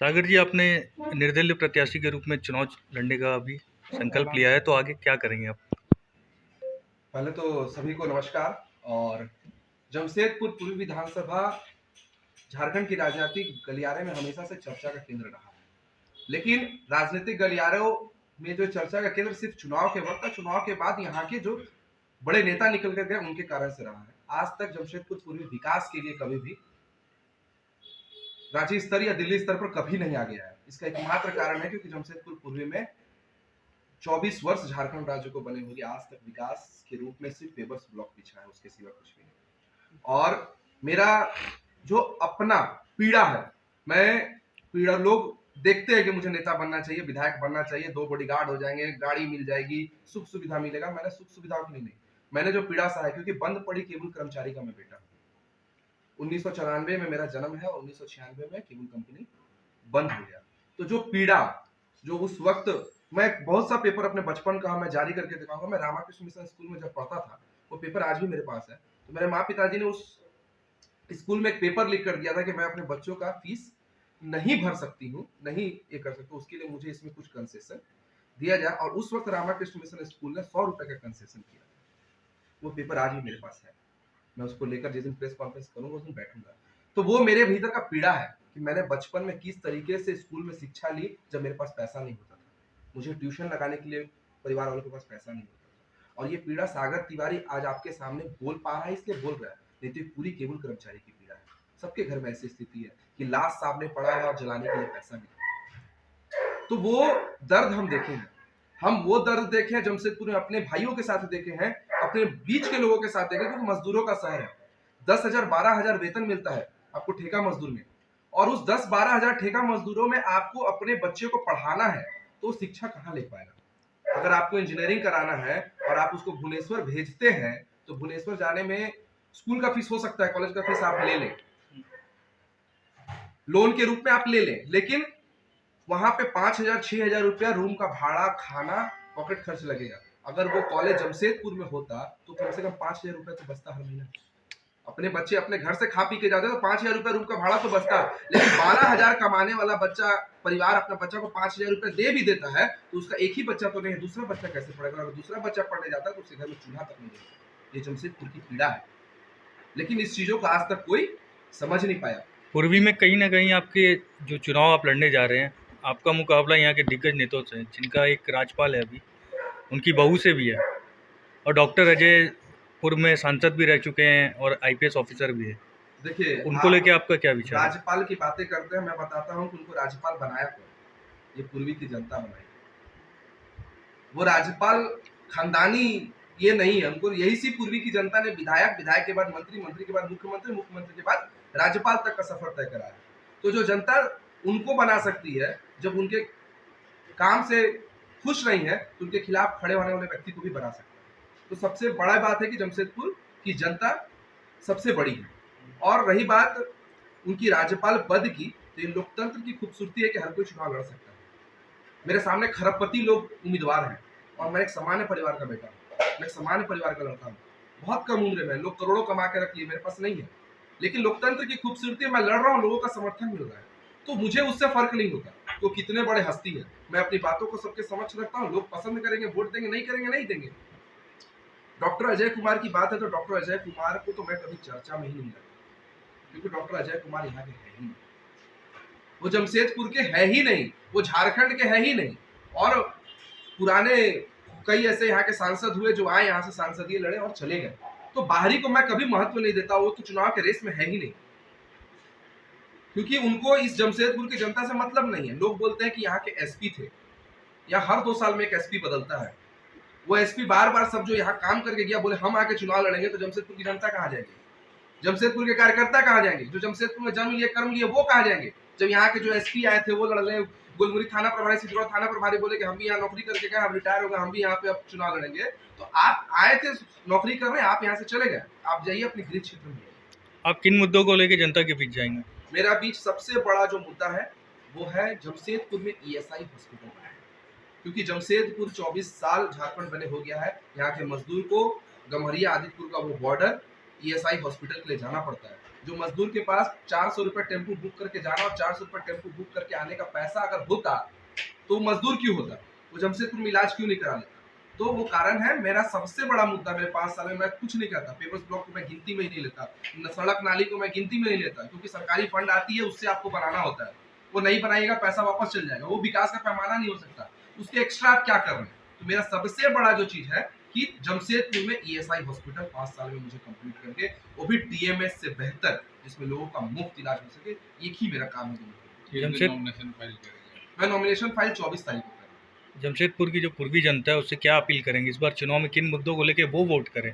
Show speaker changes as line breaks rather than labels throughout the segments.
सागर जी, आपने निर्दलीय प्रत्याशी के रूप में चुनाव लड़ने का अभी संकल्प लिया है, तो आगे क्या करेंगे आप?
पहले तो सभी को नमस्कार। और जमशेदपुर पूर्वी विधानसभा झारखंड की राजनीतिक गलियारे में हमेशा से चर्चा का केंद्र रहा है। लेकिन राजनीतिक गलियारों में जो चर्चा का केंद्र सिर्फ चुनाव के वक्त था, चुनाव के बाद यहाँ के जो बड़े नेता निकल कर गए उनके कारण से रहा है। आज तक जमशेदपुर पूर्वी विकास के लिए कभी भी राज्य स्तर या दिल्ली स्तर पर कभी नहीं आ गया है। इसका एकमात्र कारण है क्योंकि जमशेदपुर पूर्वी में 24 वर्ष झारखंड राज्य को बने हुए आज तक विकास के रूप में सिर्फ पेपर्स ब्लॉक बिछा है, उसके सिवा कुछ भी नहीं। और मेरा जो अपना पीड़ा है, मैं पीड़ा, लोग देखते हैं कि मुझे नेता बनना चाहिए, विधायक बनना चाहिए, 2 बॉडीगार्ड हो जाएंगे, गाड़ी मिल जाएगी, सुख सुविधा मिलेगा। मैंने सुख सुविधाओं के लिए नहीं, मैंने जो पीड़ा सहा है क्योंकि बंद पड़ी केबल कर्मचारी का मैं बेटा हूँ। 1994 में मेरा जन्म है और 1996 में केबल कंपनी बंद हो गया। तो जो पीड़ा, जो उस वक्त मैं बहुत सा पेपर अपने बचपन का मैं जारी करके दिखाऊंगा। मैं रामाकृष्ण मिशन स्कूल में जब पढ़ता था, वो पेपर आज भी मेरे पास है। तो मेरे माँ पिताजी ने उस स्कूल में एक पेपर लिख कर दिया था कि मैं अपने बच्चों का फीस नहीं भर सकती हूँ, नहीं ये कर सकती, उसके लिए मुझे इसमें कुछ कंसेशन दिया जाए। और उस वक्त रामाकृष्ण मिशन स्कूल ने 100 रुपए का कंसेशन किया। वो पेपर आज भी मेरे पास है। मैं उसको लेकर जिस दिन प्रेस कॉन्फ्रेंस करूंगा उस दिन बैठूंगा। तो वो मेरे भीतर का पीड़ा है कि मैंने बचपन में किस तरीके से स्कूल में शिक्षा ली जब मेरे पास पैसा नहीं होता था। मुझे ट्यूशन लगाने के लिए परिवार वालों के पास पैसा नहीं होता था। और ये पीड़ा सागर तिवारी आज आपके सामने बोल पा रहा है, इसलिए बोल रहा है, नहीं तो पूरी केबल कर्मचारी की पीड़ा है। सबके घर में ऐसी स्थिति है कि लाश सामने पड़ा है और जलाने के लिए पैसा नहीं। तो वो दर्द हम देखे हैं, हम वो दर्द देखे हैं जमशेदपुर में, अपने भाइयों के साथ देखे हैं, अपने बीच के लोगों के साथ देखे, क्योंकि मजदूरों का शहर है। 10,000 12,000 वेतन मिलता है आपको ठेका मजदूर में, और उस 10-12 हजार ठेका मजदूरों में आपको अपने बच्चे को पढ़ाना है तो शिक्षा कहाँ ले पाएगा। अगर आपको इंजीनियरिंग कराना है और आप उसको भुवनेश्वर भेजते हैं, तो भुवनेश्वर जाने में स्कूल का फीस हो सकता है, कॉलेज का फीस आप ले लें, लोन के रूप में आप ले लें, लेकिन वहां पे 5,000 6,000 रुपया रूम का भाड़ा, खाना, पॉकेट खर्च लगेगा। अगर वो कॉलेज जमशेदपुर में होता तो कम से कम 5,000 रुपया तो बचता हर महीना। अपने बच्चे अपने घर से खा पी के जाते तो 5,000 रुपया रूम का भाड़ा तो बचता। लेकिन 12,000 कमाने वाला बच्चा, परिवार अपना बच्चा को 5,000 रुपया दे भी देता है तो उसका एक ही बच्चा तो नहीं है, दूसरा बच्चा कैसे पढ़ेगा। अगर दूसरा बच्चा पढ़ने जाता है तो उसके घर में चूल्हा तक नहीं है। ये जमशेदपुर की पीड़ा है, लेकिन इस चीजों को आज तक कोई समझ नहीं पाया।
पूर्वी में कहीं ना कहीं आपके जो चुनाव आप लड़ने जा रहे हैं, आपका मुकाबला यहाँ के दिग्गज नेताओं से है, जिनका एक राज्यपाल है अभी, उनकी बहू से भी है, और डॉक्टर अजय पूर्व में सांसद भी रह चुके हैं और आईपीएस ऑफिसर भी है।
देखिए,
उनको लेके आपका क्या विचार है?
राज्यपाल की बातें करते हैं, मैं बताता हूँ कि उनको राज्यपाल बनाया कौन। ये पूर्वी की जनता बनाई। वो राज्यपाल खानदानी ये नहीं है, उनको यही सी पूर्वी की जनता ने विधायक, विधायक के बाद मंत्री, मंत्री के बाद मुख्यमंत्री, मुख्यमंत्री के बाद राज्यपाल तक का सफर तय कराया। तो जो जनता उनको बना सकती है, जब उनके काम से खुश नहीं है तो उनके खिलाफ खड़े होने वाले व्यक्ति को भी बना सकता है। तो सबसे बड़ा बात है कि जमशेदपुर की जनता सबसे बड़ी है। और रही बात उनकी राज्यपाल पद की, तो ये लोकतंत्र की खूबसूरती है कि हर कोई चुनाव लड़ सकता है। मेरे सामने खरबपति लोग उम्मीदवार हैं और मैं एक सामान्य परिवार का बेटा हूँ, मैं एक सामान्य परिवार का लड़का हूँ। बहुत कम उम्र में लोग करोड़ों कमा के रख लिए, मेरे पास नहीं है। लेकिन लोकतंत्र की खूबसूरती, मैं लड़ रहा हूँ, लोगों का समर्थन मिल रहा है, तो मुझे उससे फर्क नहीं होता तो कितने बड़े हस्ती है। मैं अपनी बातों को सबके समक्ष रखता हूँ, लोग पसंद करेंगे, वोट देंगे, नहीं करेंगे नहीं देंगे। डॉक्टर अजय कुमार की बात है तो डॉक्टर अजय कुमार को तो मैं कभी चर्चा में ही नहीं रखता, क्योंकि डॉक्टर अजय कुमार यहाँ के है ही नहीं, वो जमशेदपुर के है ही नहीं, वो झारखंड के है ही नहीं। और पुराने कई ऐसे यहाँ के सांसद हुए जो आए, यहाँ से सांसदीय लड़े और चले गए, तो बाहरी को मैं कभी महत्व नहीं देता, वो तो चुनाव के रेस में है ही नहीं, क्योंकि उनको इस जमशेदपुर की जनता से मतलब नहीं है। लोग बोलते हैं कि यहाँ के एसपी थे, या हर 2 साल में एक एसपी बदलता है, वो एसपी बार बार सब जो यहाँ काम करके गया बोले हम आके चुनाव लड़ेंगे, तो जमशेदपुर की जनता कहाँ जाएगी, जमशेदपुर के कार्यकर्ता कहाँ जाएंगे, जो जमशेदपुर में जन्म लिए कर्म लिए वो कहाँ जाएंगे। जब यहाँ के जो एसपी आए थे वो लड़ रहे, गुलमुरी थाना प्रभारी, सिद्धौर थाना प्रभारी बोले कि हम भी यहाँ नौकरी करके गए, हम रिटायर हो गए, हम भी यहाँ पे अब चुनाव लड़ेंगे। तो आप आए थे नौकरी कर रहे हैं, आप यहाँ से चले गए, आप जाइए अपने गृह क्षेत्र में।
आप किन मुद्दों को लेकर जनता के बीच जाएंगे?
मेरा बीच सबसे बड़ा जो मुद्दा है वो है जमशेदपुर में ईएसआई हॉस्पिटल बनाए, क्योंकि जमशेदपुर 24 साल झारखंड बने हो गया है। यहाँ के मजदूर को गम्हरिया आदित्यपुर का वो बॉर्डर ईएसआई हॉस्पिटल के लिए जाना पड़ता है। जो मजदूर के पास 400 रुपए टेम्पू बुक करके जाना और 400 रुपए टेम्पू बुक करके आने का पैसा अगर होता तो वो मजदूर क्यों होता, वो जमशेदपुर में इलाज क्यों नहीं करा लेता? तो वो कारण है। मेरा सबसे बड़ा मुद्दा मेरे 5 साल में, मैं कुछ नहीं करता, पेपर्स ब्लॉक को मैं गिनती में ही नहीं लेता, सड़क नाली को मैं गिनती में नहीं लेता, क्योंकि सरकारी फंड आती है उससे आपको बनाना होता है, वो नहीं बनाएगा पैसा वापस चल जाएगा, वो विकास का पैमाना नहीं हो सकता, उसके एक्स्ट्रा आप क्या कर रहे हैं? तो मेरा सबसे बड़ा जो चीज है कि जमशेदपुर में ईएसआई हॉस्पिटल 5 साल में मुझे कंप्लीट करके, वो भी डीएमएस से बेहतर, जिसमें लोगों का मुफ्त इलाज हो सके, एक ही मेरा काम है। मैं नॉमिनेशन फाइल 24 तारीख को करूँगा।
जमशेदपुर की जो पूर्वी जनता है उससे क्या अपील करेंगे, इस बार चुनाव में किन मुद्दों को लेके वो वोट करें?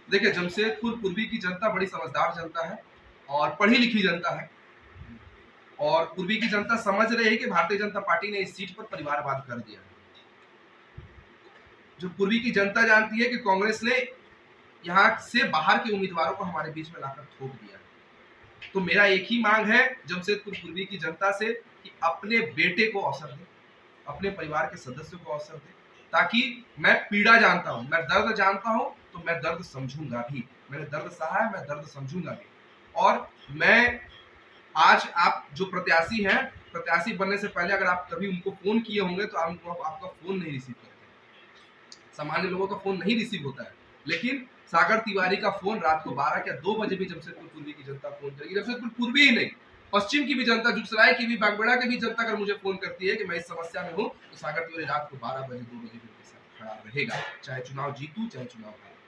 देखिए, जमशेदपुर पूर्वी की जनता बड़ी समझदार जनता है और पढ़ी लिखी जनता है, और पूर्वी की जनता समझ रही है कि भारतीय जनता पार्टी ने इस सीट पर परिवारवाद कर दिया है। जो पूर्वी की जनता जानती है कि कांग्रेस ने यहाँ से बाहर के उम्मीदवारों को हमारे बीच में लाकर थोप दिया है। तो मेरा एक ही मांग है जमशेदपुर पूर्वी की जनता से कि अपने बेटे को अवसर दे, अपने परिवार के सदस्यों को अवसर दे, ताकि मैं पीड़ा जानता हूँ, मैं दर्द जानता हूँ, तो मैं दर्द समझूंगा भी, मैंने दर्द सहा है, मैं दर्द समझूंगा भी। और मैं आज, आप जो प्रत्याशी हैं, प्रत्याशी बनने से पहले अगर आप कभी उनको फोन किए होंगे तो आपका फोन नहीं रिसीव करते, सामान्य लोगों का फोन नहीं रिसीव होता है, लेकिन सागर तिवारी का फोन रात को 12 या 2 बजे भी जमशेदपुर पूर्वी की जनता फोन करेगी। जमशेदपुर पूर्वी ही नहीं, पश्चिम की भी जनता, जुगसराय की भी, बागबेड़ा की भी जनता अगर मुझे फोन करती है कि मैं इस समस्या में हूँ, तो सागर तिवारी रात को 12 बजे 2 बजे भी उनके साथ खड़ा रहेगा, चाहे चुनाव जीतू चाहे चुनाव हारूं।